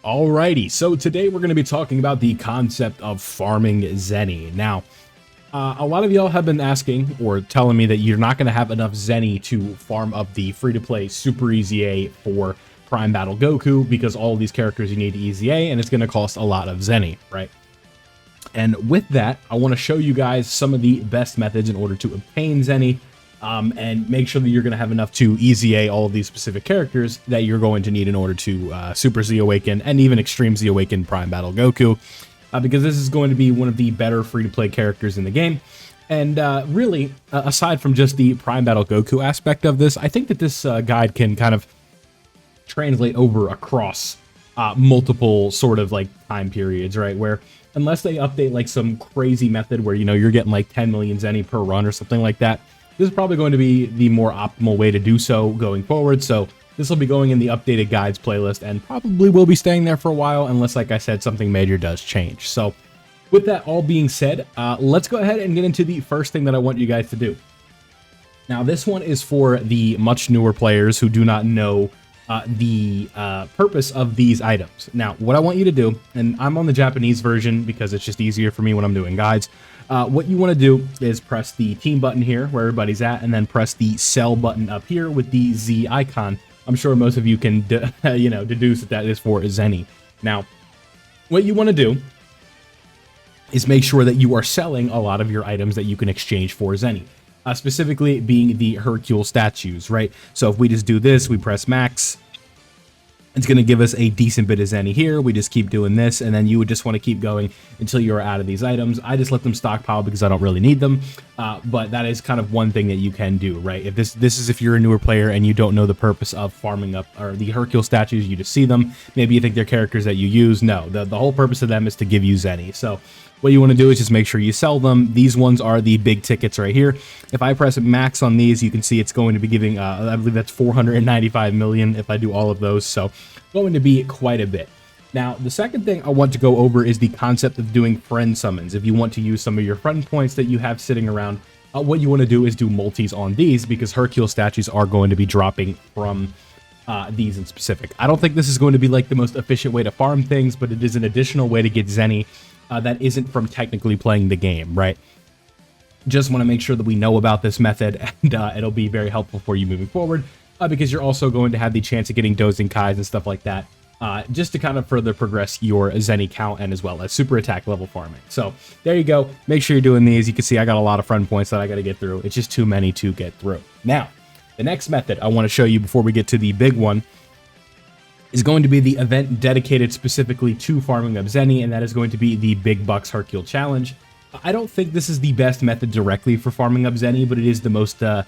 Alrighty, so today we're going to be talking about the concept of farming Zeni. Now, a lot of y'all have been asking or telling me that you're not going to have enough Zeni to farm up the free-to-play Super Easy A for Prime Battle Goku because all of these characters you need Easy A, and it's going to cost a lot of Zeni, right? And with that, I want to show you guys some of the best methods in order to obtain Zeni, and make sure that you're going to have enough to Easy A all of these specific characters that you're going to need in order to Super Z Awaken and even Extreme Z Awaken Prime Battle Goku, because this is going to be one of the better free-to-play characters in the game. And really, aside from just the Prime Battle Goku aspect of this, I think that this guide can kind of translate over across multiple sort of like time periods, right? Where unless they update like some crazy method where, you know, you're getting like 10 million Zeni per run or something like that, this is probably going to be the more optimal way to do so going forward. So this will be going in the updated guides playlist and probably will be staying there for a while unless, like I said, something major does change. So with that all being said, let's go ahead and get into the first thing that I want you guys to do. Now, this one is for the much newer players who do not know the purpose of these items. Now, what I want you to do, and I'm on the Japanese version because it's just easier for me when I'm doing guides. What you want to do is press the team button here where everybody's at, and then press the sell button up here with the Z icon. I'm sure most of you can, deduce that is for Zeni. Now, what you want to do is make sure that you are selling a lot of your items that you can exchange for Zeni. Specifically being the Hercule statues, right? So if we just do this, we press max, it's going to give us a decent bit of Zeni here. We just keep doing this, and then you would just want to keep going until you're out of these items. I just let them stockpile because I don't really need them, but that is kind of one thing that you can do, right? If this is if you're a newer player and you don't know the purpose of farming up or the Hercule statues, you just see them. Maybe you think they're characters that you use. No, the whole purpose of them is to give you Zeni. So what you want to do is just make sure you sell them. These ones are the big tickets right here. If I press max on these, you can see it's going to be giving, I believe that's 495 million if I do all of those. So going to be quite a bit. Now, the second thing I want to go over is the concept of doing friend summons. If you want to use some of your friend points that you have sitting around, what you want to do is do multis on these because Hercule statues are going to be dropping from these in specific. I don't think this is going to be like the most efficient way to farm things, but it is an additional way to get Zeni that isn't from technically playing the game, right? Just want to make sure that we know about this method, and it'll be very helpful for you moving forward, because you're also going to have the chance of getting Dozing Kais and stuff like that, just to kind of further progress your Zeni count and as well as super attack level farming. So there you go. Make sure you're doing these. You can see I got a lot of friend points that I got to get through. It's just too many to get through. Now, the next method I want to show you before we get to the big one is going to be the event dedicated specifically to farming up Zeni, and that is going to be the Big Bucks Hercule Challenge. I don't think this is the best method directly for farming up Zeni, but it is the most, it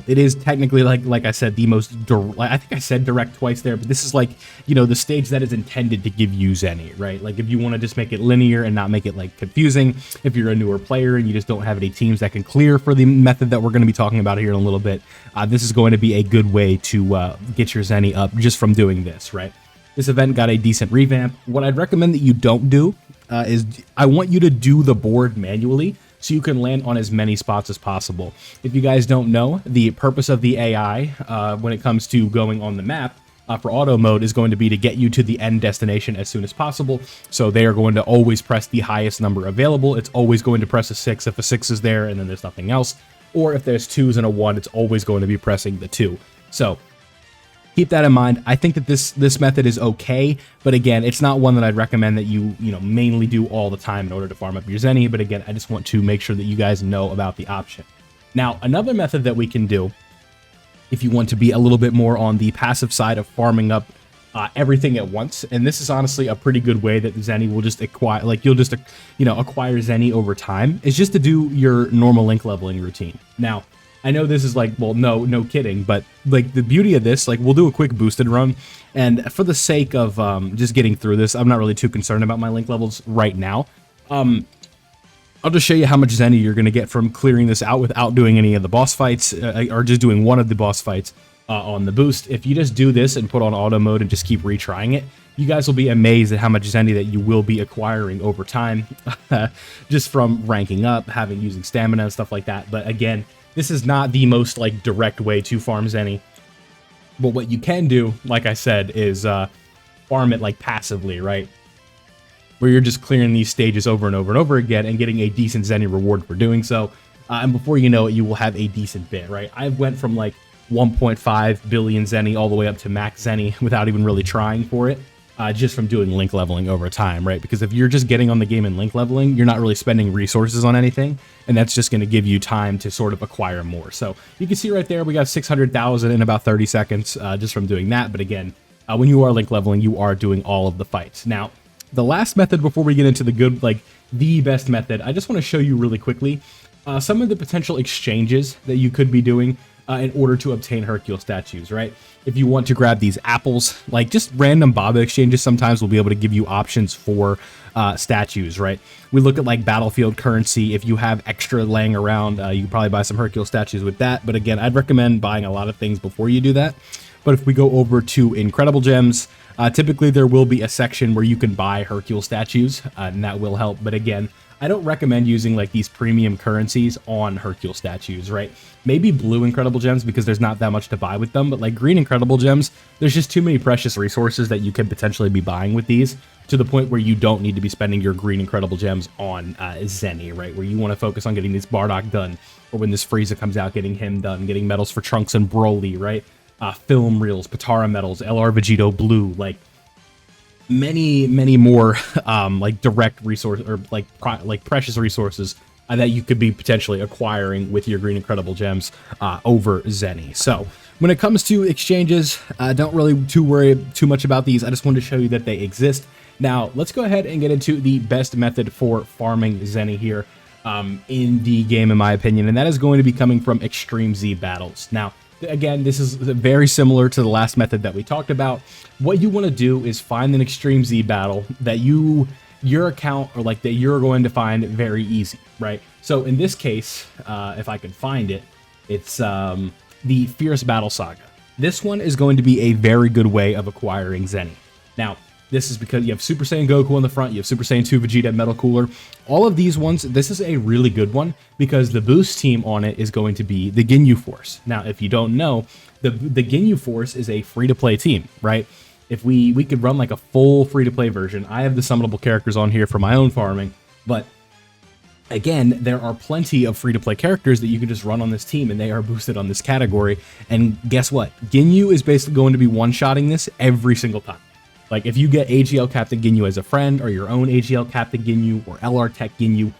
is technically, like I said, the most, I think I said direct twice there, but this is like, the stage that is intended to give you Zeni, right? Like if you want to just make it linear and not make it like confusing, if you're a newer player and you just don't have any teams that can clear for the method that we're going to be talking about here in a little bit, this is going to be a good way to get your Zeni up just from doing this, right? This event got a decent revamp. What I'd recommend that you don't do is I want you to do the board manually so you can land on as many spots as possible. If you guys don't know, the purpose of the AI when it comes to going on the map for auto mode is going to be to get you to the end destination as soon as possible. So they are going to always press the highest number available. It's always going to press a 6 if a 6 is there and then there's nothing else. Or if there's 2s and a 1, it's always going to be pressing the 2. So keep that in mind. I think that this method is okay, but again, it's not one that I'd recommend that you mainly do all the time in order to farm up your Zeni. But again, I just want to make sure that you guys know about the option. Now, another method that we can do, if you want to be a little bit more on the passive side of farming up everything at once, and this is honestly a pretty good way that Zeni will just acquire, like you'll just acquire Zeni over time, is just to do your normal link leveling routine. Now, I know this is like, well, no kidding, but like the beauty of this, like we'll do a quick boosted run, and for the sake of just getting through this, I'm not really too concerned about my link levels right now. I'll just show you how much Zeni you're going to get from clearing this out without doing any of the boss fights, or just doing one of the boss fights on the boost. If you just do this and put on auto mode and just keep retrying it, you guys will be amazed at how much Zeni that you will be acquiring over time, just from ranking up, using stamina and stuff like that. But again, this is not the most like direct way to farm Zeni. But what you can do, like I said, is farm it like passively, right? Where you're just clearing these stages over and over and over again and getting a decent Zeni reward for doing so. And before you know it, you will have a decent bit, right? I went from like 1.5 billion Zeni all the way up to max Zeni without even really trying for it, just from doing link leveling over time, right? Because if you're just getting on the game and link leveling, you're not really spending resources on anything, and that's just going to give you time to sort of acquire more. So you can see right there, we got 600,000 in about 30 seconds just from doing that. But again, when you are link leveling, you are doing all of the fights. Now, the last method before we get into the good, like the best method, I just want to show you really quickly some of the potential exchanges that you could be doing in order to obtain Hercule statues, right? If you want to grab these apples, like just random Baba exchanges sometimes will be able to give you options for statues, right? We look at like battlefield currency. If you have extra laying around, you can probably buy some Hercule statues with that. But again, I'd recommend buying a lot of things before you do that. But if we go over to Incredible Gems, typically there will be a section where you can buy Hercule statues, and that will help. But again, I don't recommend using like these premium currencies on Hercule statues, right? Maybe blue Incredible Gems because there's not that much to buy with them, but like green Incredible Gems, there's just too many precious resources that you can potentially be buying with these, to the point where you don't need to be spending your green Incredible Gems on Zeni, right? Where you want to focus on getting this Bardock done, or when this Frieza comes out, getting him done, getting medals for Trunks and Broly, right? Film reels, Patara medals, LR Vegito Blue, like many more like direct resource or like precious resources that you could be potentially acquiring with your green Incredible Gems over Zeni. So when it comes to exchanges, don't really worry too much about these. I just wanted to show you that they exist. Now let's go ahead and get into the best method for farming Zeni here in the game, in my opinion, and that is going to be coming from Extreme Z battles. Now, again, this is very similar to the last method that we talked about. What you want to do is find an Extreme Z battle that your account, or like that you're going to find very easy, right? So in this case, if I can find it, it's the Fierce Battle Saga. This one is going to be a very good way of acquiring Zeni. Now, this is because you have Super Saiyan Goku on the front, you have Super Saiyan 2 Vegeta Metal Cooler. All of these ones, this is a really good one because the boost team on it is going to be the Ginyu Force. Now, if you don't know, the Ginyu Force is a free-to-play team, right? If we could run like a full free-to-play version, I have the summonable characters on here for my own farming, but again, there are plenty of free-to-play characters that you can just run on this team, and they are boosted on this category. And guess what? Ginyu is basically going to be one-shotting this every single time. Like, if you get AGL Captain Ginyu as a friend, or your own AGL Captain Ginyu, or LR Tech Ginyu,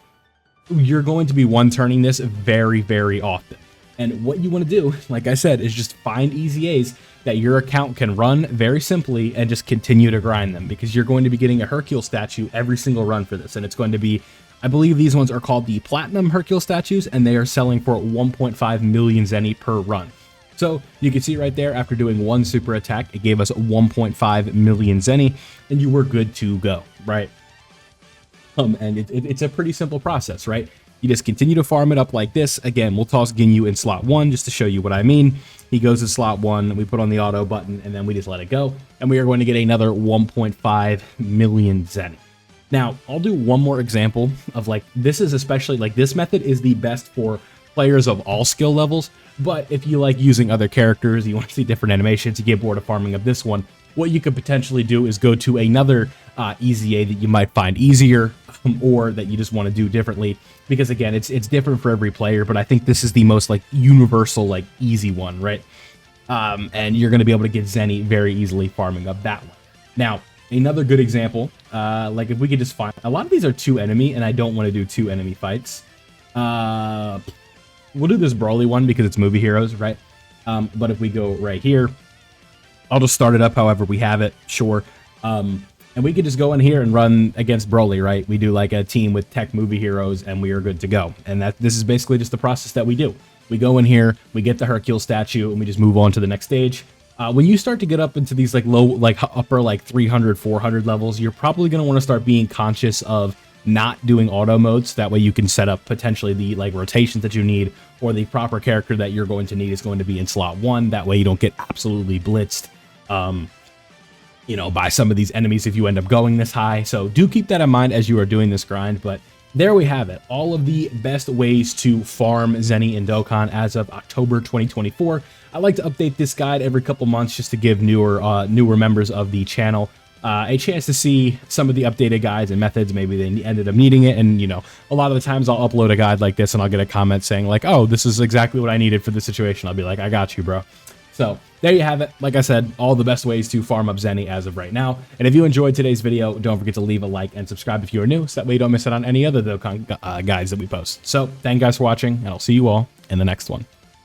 you're going to be one-turning this very, very often. And what you want to do, like I said, is just find EZAs that your account can run very simply and just continue to grind them, because you're going to be getting a Hercule statue every single run for this. And it's going to be, I believe these ones are called the Platinum Hercule statues, and they are selling for 1.5 million Zeni per run. So you can see right there, after doing one super attack, it gave us 1.5 million Zeni, and you were good to go, right? And it's a pretty simple process, right? You just continue to farm it up like this. Again, we'll toss Ginyu in slot 1 just to show you what I mean. He goes to slot 1, we put on the auto button, and then we just let it go. And we are going to get another 1.5 million Zeni. Now, I'll do one more example of like, this is especially, like this method is the best for players of all skill levels, but if you like using other characters, you want to see different animations, you get bored of farming up this one, what you could potentially do is go to another EZA that you might find easier, or that you just want to do differently, because again, it's different for every player, but I think this is the most like universal, like easy one, right? And you're going to be able to get Zeni very easily farming up that one. Now, another good example, like if we could just find, a lot of these are 2 enemy, and I don't want to do 2 enemy fights. We'll do this Broly one because it's movie heroes, right? But if we go right here, I'll just start it up however we have it, sure. And we could just go in here and run against Broly, right? We do like a team with tech movie heroes, and we are good to go. And this is basically just the process that we do. We go in here, we get the Hercule statue, and we just move on to the next stage. When you start to get up into these like low, like upper like 300, 400 levels, you're probably going to want to start being conscious of not doing auto modes. That way you can set up potentially the like rotations that you need, or the proper character that you're going to need is going to be in slot 1. That way you don't get absolutely blitzed, you know, by some of these enemies if you end up going this high. So do keep that in mind as you are doing this grind. But there we have it, all of the best ways to farm Zeni in Dokkan as of October 2024. I like to update this guide every couple months just to give newer members of the channel a chance to see some of the updated guides and methods. Maybe they ended up needing it, and a lot of the times I'll upload a guide like this and I'll get a comment saying like, oh, this is exactly what I needed for this situation. I'll be like, I got you, bro. So there you have it. Like I said, all the best ways to farm up Zeni as of right now. And if you enjoyed today's video, don't forget to leave a like and subscribe if you are new, so that way you don't miss out on any other DOKKAN guides that we post. So thank you guys for watching, and I'll see you all in the next one.